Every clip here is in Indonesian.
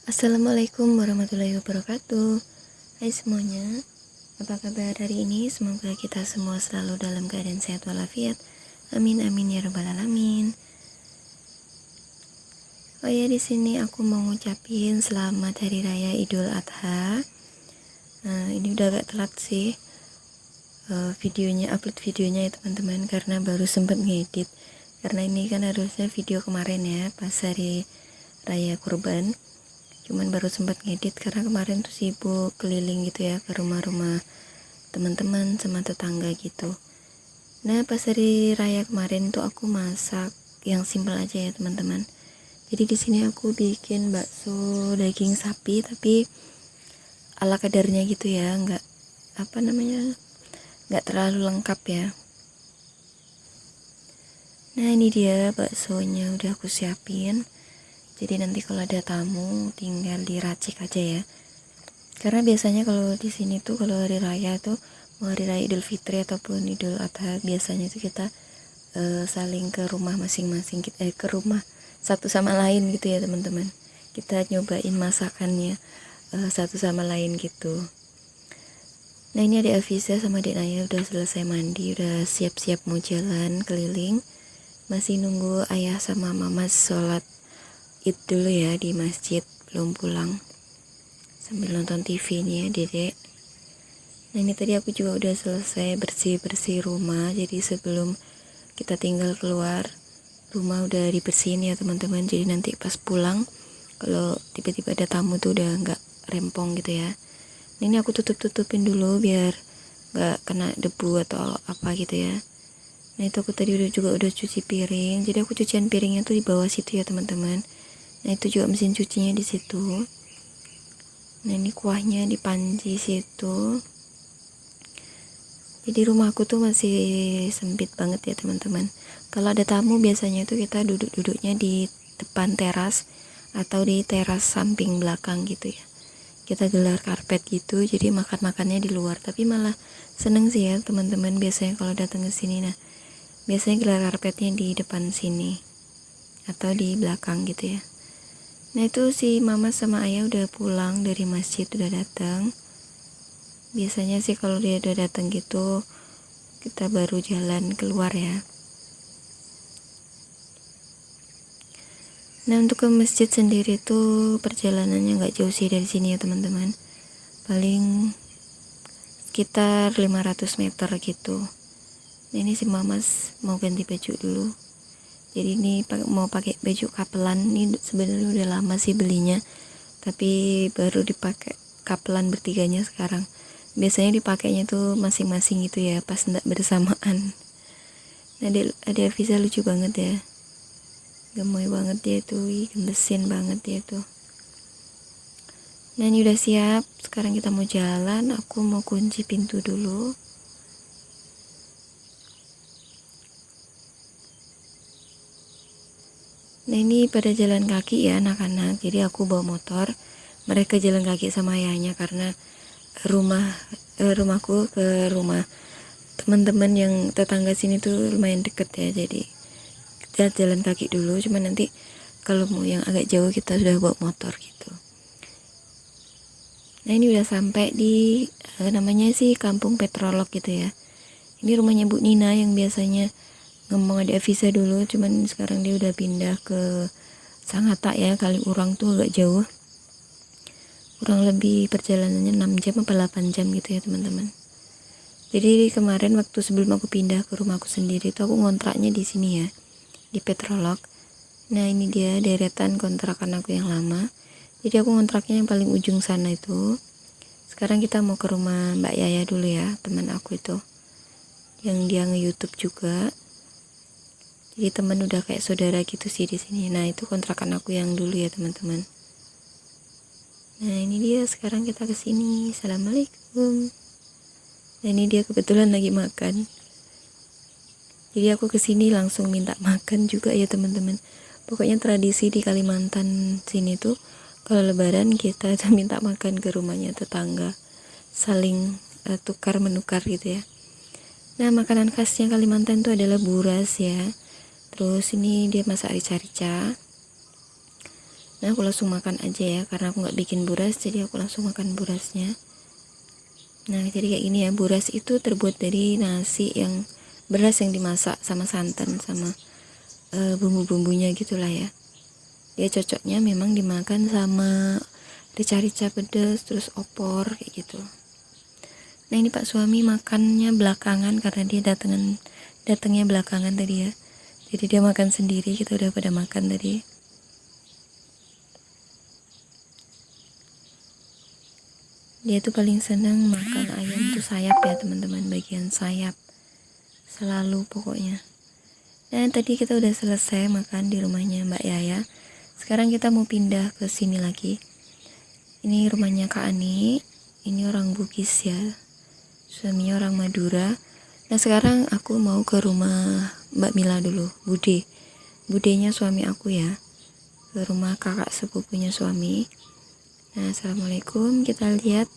Assalamualaikum warahmatullahi wabarakatuh. Hai semuanya, apa kabar hari ini? Semoga kita semua selalu dalam keadaan sehat walafiat. Amin amin ya rabbal alamin. Oh ya, di sini aku mau ngucapin selamat hari raya Idul Adha. Nah, ini udah agak telat sih upload videonya ya teman-teman, karena baru sempat ngedit. Karena ini kan harusnya video kemarin ya, pas hari raya kurban. Cuman baru sempat ngedit karena kemarin tuh sibuk keliling gitu ya, ke rumah-rumah teman-teman sama tetangga gitu. Nah, pas hari raya kemarin tuh aku masak yang simpel aja ya teman-teman. Jadi di sini aku bikin bakso daging sapi tapi ala kadarnya gitu ya, nggak terlalu lengkap ya. Nah, ini dia baksonya udah aku siapin. Jadi nanti kalau ada tamu tinggal diracik aja ya. Karena biasanya kalau di sini tuh kalau hari raya tuh, mau hari raya Idul Fitri ataupun Idul Adha, biasanya tuh kita saling ke rumah masing-masing, ke rumah satu sama lain gitu ya teman-teman. Kita nyobain masakannya satu sama lain gitu. Nah, ini adik Afisa sama adik Naya udah selesai mandi, udah siap-siap mau jalan keliling. Masih nunggu ayah sama mama sholat Id dulu ya di masjid, belum pulang. Sambil nonton TV nih ya dedek. Nah, ini tadi aku juga udah selesai bersih-bersih rumah. Jadi sebelum kita tinggal keluar, rumah udah dibersihin ya teman-teman. Jadi nanti pas pulang, kalau tiba-tiba ada tamu tuh udah nggak rempong gitu ya. Nah, ini aku tutup-tutupin dulu biar nggak kena debu atau apa gitu ya. Nah, itu aku tadi udah cuci piring. Jadi aku cucian piringnya tuh di bawah situ ya teman-teman. Nah, itu juga mesin cucinya di situ. Nah, ini kuahnya di panci situ. Jadi rumahku tuh masih sempit banget ya teman-teman. Kalau ada tamu biasanya tuh kita duduknya di depan teras atau di teras samping belakang gitu ya. Kita gelar karpet gitu, jadi makan-makannya di luar. Tapi malah seneng sih ya teman-teman biasanya kalau datang ke sini. Nah, biasanya gelar karpetnya di depan sini atau di belakang gitu ya. Nah, itu si mama sama ayah udah pulang dari masjid, udah datang. Biasanya sih kalau dia udah datang gitu, kita baru jalan keluar ya. Nah, untuk ke masjid sendiri tuh perjalanannya nggak jauh sih dari sini ya teman-teman. Paling sekitar 500 meter gitu. Nah, ini si mamas mau ganti baju dulu. Jadi ini mau pakai baju kapelan. Ini sebenarnya udah lama sih belinya, tapi baru dipakai kapelan bertiganya sekarang. Biasanya dipakainya tuh masing-masing gitu ya, pas nggak bersamaan. Nah, ada Visa lucu banget ya, gemoy banget dia tuh, gemesin banget dia tuh. Nah, ini udah siap, sekarang kita mau jalan. Aku mau kunci pintu dulu. Nah, ini pada jalan kaki ya anak-anak, jadi aku bawa motor, mereka jalan kaki sama ayahnya karena rumahku ke rumah teman-teman yang tetangga sini tuh lumayan deket ya, jadi kita jalan kaki dulu. Cuma nanti kalau mau yang agak jauh kita sudah bawa motor gitu. Nah, ini udah sampai di namanya sih Kampung Petrolog gitu ya. Ini rumahnya Bu Nina yang biasanya ngomong ada Avisa dulu, cuman sekarang dia udah pindah ke Sangatta ya, kali Urang tuh agak jauh. Kurang lebih perjalanannya 6 jam apa 8 jam gitu ya teman-teman. Jadi kemarin waktu sebelum aku pindah ke rumahku sendiri tuh aku ngontraknya di sini ya, di Petrolog. Nah, ini dia deretan kontrakan aku yang lama. Jadi aku ngontraknya yang paling ujung sana itu. Sekarang kita mau ke rumah Mbak Yaya dulu ya, teman aku itu, yang dia nge-YouTube juga. Jadi teman udah kayak saudara gitu sih di sini. Nah, itu kontrakan aku yang dulu ya teman-teman. Nah, ini dia, sekarang kita ke sini. Assalamualaikum. Nah, ini dia kebetulan lagi makan. Jadi aku ke sini langsung minta makan juga ya teman-teman. Pokoknya tradisi di Kalimantan sini tuh kalau lebaran kita tuh minta makan ke rumahnya tetangga. Saling tukar menukar gitu ya. Nah, makanan khasnya Kalimantan tuh adalah buras ya. Terus ini dia masak rica-rica. Nah aku langsung makan aja ya, karena aku nggak bikin buras, jadi aku langsung makan burasnya. Nah jadi kayak gini ya, buras itu terbuat dari nasi yang beras yang dimasak sama santan sama bumbu-bumbunya gitulah ya. Dia cocoknya memang dimakan sama rica-rica pedas, terus opor kayak gitu. Nah ini Pak suami makannya belakangan karena dia datangnya belakangan tadi ya. Jadi dia makan sendiri, kita udah pada makan tadi. Dia tuh paling senang makan ayam tuh sayap ya teman-teman, bagian sayap. Selalu pokoknya. Dan tadi kita udah selesai makan di rumahnya Mbak Yaya. Sekarang kita mau pindah ke sini lagi. Ini rumahnya Kak Ani. Ini orang Bugis ya. Suaminya orang Madura. Nah sekarang aku mau ke rumah Mbak Mila dulu, Budenya suami aku ya. Ke rumah kakak sepupunya suami. Nah assalamualaikum, kita lihat.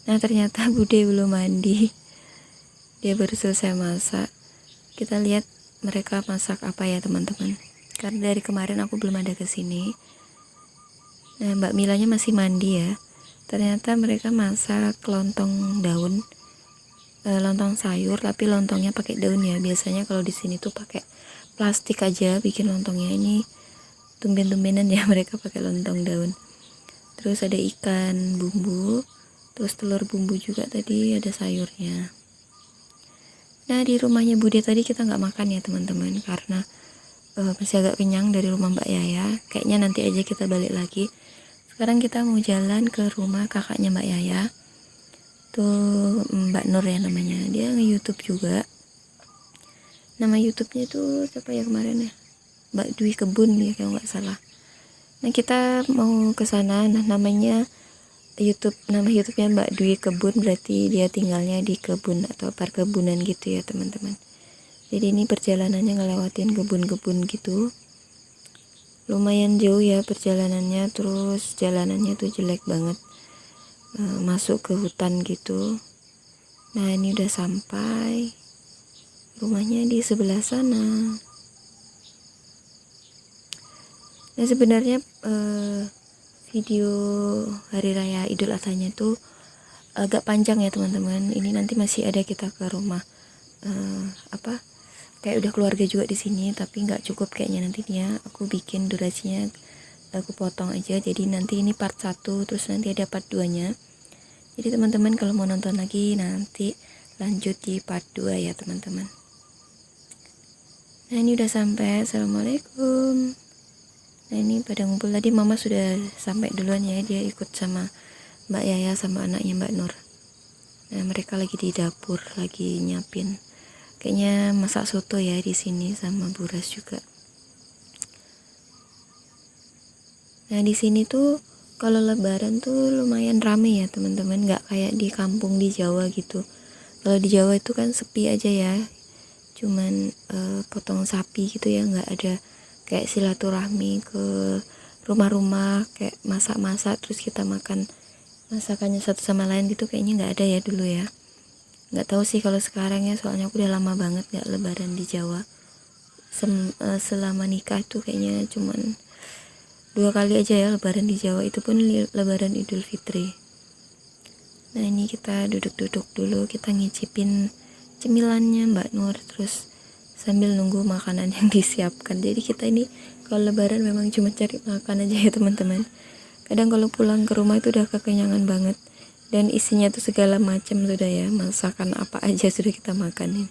Nah ternyata Bude belum mandi. Dia baru selesai masak. Kita lihat mereka masak apa ya teman-teman. Karena dari kemarin aku belum ada kesini. Nah Mbak Milanya masih mandi ya. Ternyata mereka masak lontong daun, lontong sayur, tapi lontongnya pakai daun ya. Biasanya kalau di sini tuh pakai plastik aja bikin lontongnya. Ini tumben-tumbenan ya mereka pakai lontong daun. Terus ada ikan bumbu, terus telur bumbu juga tadi, ada sayurnya. Nah di rumahnya Bude tadi kita nggak makan ya teman-teman, karena masih agak kenyang dari rumah Mbak Yaya. Kayaknya nanti aja kita balik lagi. Sekarang kita mau jalan ke rumah kakaknya Mbak Yaya. Tuh Mbak Nur ya namanya. Dia nge-YouTube juga. Nama YouTube-nya itu siapa ya kemarin ya? Mbak Dwi Kebun ya kalau nggak salah. Nah kita mau ke sana. Nah nama YouTube-nya Mbak Dwi Kebun, berarti dia tinggalnya di kebun atau perkebunan gitu ya teman-teman. Jadi ini perjalanannya ngelewatin kebun-kebun gitu. Lumayan jauh ya perjalanannya, terus jalanannya tuh jelek banget. Masuk ke hutan gitu. Nah ini udah sampai. Rumahnya di sebelah sana. Nah sebenarnya video hari raya Idul Adhanya tuh agak panjang ya teman-teman. Ini nanti masih ada kita ke rumah kayak udah keluarga juga di sini, tapi nggak cukup kayaknya. Nantinya aku bikin durasinya, aku potong aja. Jadi nanti ini part 1, terus nanti ada part 2 nya. Jadi teman-teman kalau mau nonton lagi nanti lanjut di part 2 ya teman-teman. Nah ini udah sampai. Assalamualaikum. Nah ini pada ngumpul tadi. Mama sudah sampai duluan ya, dia ikut sama Mbak Yaya sama anaknya Mbak Nur. Nah mereka lagi di dapur, lagi nyiapin kayaknya masak soto ya di sini sama buras juga. Nah di sini tuh kalau lebaran tuh lumayan rame ya teman-teman, nggak kayak di kampung di Jawa gitu. Kalau di Jawa itu kan sepi aja ya, cuman potong sapi gitu ya, nggak ada kayak silaturahmi ke rumah-rumah kayak masak-masak terus kita makan masakannya satu sama lain gitu, kayaknya nggak ada ya dulu ya. Nggak tahu sih kalau sekarang ya, soalnya aku udah lama banget nggak lebaran di Jawa. Selama nikah tuh kayaknya cuman 2 kali aja ya lebaran di Jawa, itu pun lebaran Idul Fitri. Nah ini kita duduk-duduk dulu, kita ngicipin cemilannya Mbak Nur, terus sambil nunggu makanan yang disiapkan. Jadi kita ini kalau lebaran memang cuma cari makan aja ya teman-teman. Kadang kalau pulang ke rumah itu udah kekenyangan banget, dan isinya tuh segala macam sudah ya, masakan apa aja sudah kita makanin.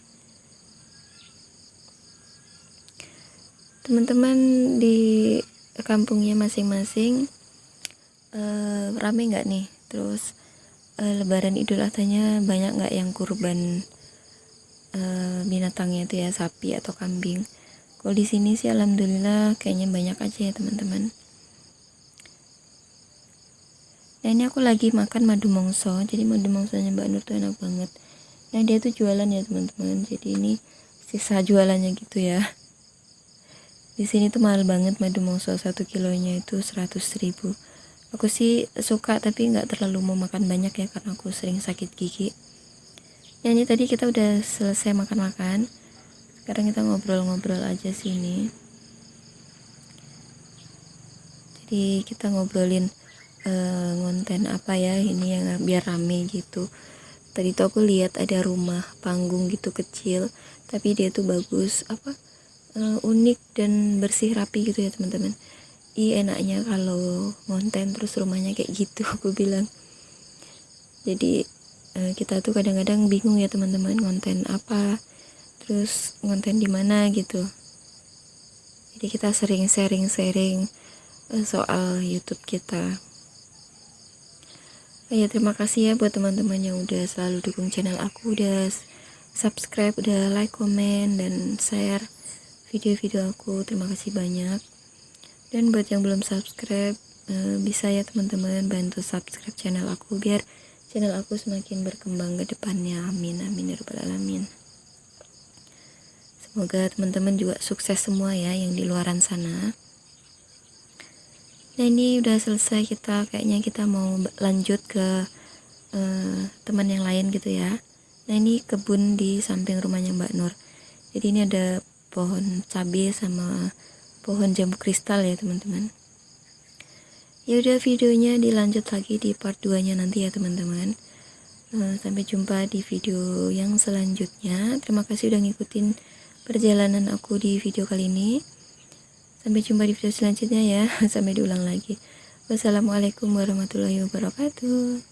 Teman-teman di kampungnya masing-masing rame nggak nih? Terus lebaran Idul Adhanya banyak nggak yang kurban binatangnya itu ya, sapi atau kambing? Kalau di sini sih alhamdulillah kayaknya banyak aja ya teman-teman. Nah ini aku lagi makan madu mongso. Jadi madu mongsonya Mbak Nur tuh enak banget. Nah dia tuh jualan ya teman-teman. Jadi ini sisa jualannya gitu ya. Di sini tuh mahal banget madu mongso, 1 kilonya itu 100.000. Aku sih suka tapi nggak terlalu mau makan banyak ya, karena aku sering sakit gigi. Nah ini tadi kita udah selesai makan-makan. Sekarang kita ngobrol-ngobrol aja sini. Jadi kita ngobrolin konten apa ya ini yang biar rame gitu. Tadi tuh aku lihat ada rumah panggung gitu kecil, tapi dia tuh bagus, unik dan bersih rapi gitu ya teman-teman. Enaknya kalau konten terus rumahnya kayak gitu aku bilang. Jadi kita tuh kadang-kadang bingung ya teman-teman, konten apa, terus konten di mana gitu. Jadi kita sering sharing soal YouTube kita. Ya terima kasih ya buat teman-teman yang udah selalu dukung channel aku, udah subscribe, udah like, komen, dan share video-video aku. Terima kasih banyak. Dan buat yang belum subscribe, bisa ya teman-teman bantu subscribe channel aku biar channel aku semakin berkembang ke depannya. Amin amin ya rabbal alamin. Semoga teman-teman juga sukses semua ya yang di luaran sana. Nah ini udah selesai, kayaknya kita mau lanjut ke teman yang lain gitu ya. Nah ini kebun di samping rumahnya Mbak Nur. Jadi ini ada pohon cabai sama pohon jambu kristal ya teman-teman. Ya udah, videonya dilanjut lagi di part 2 nya nanti ya teman-teman. Sampai jumpa di video yang selanjutnya. Terima kasih udah ngikutin perjalanan aku di video kali ini. Sampai jumpa di video selanjutnya ya. Sampai diulang lagi. Wassalamualaikum warahmatullahi wabarakatuh.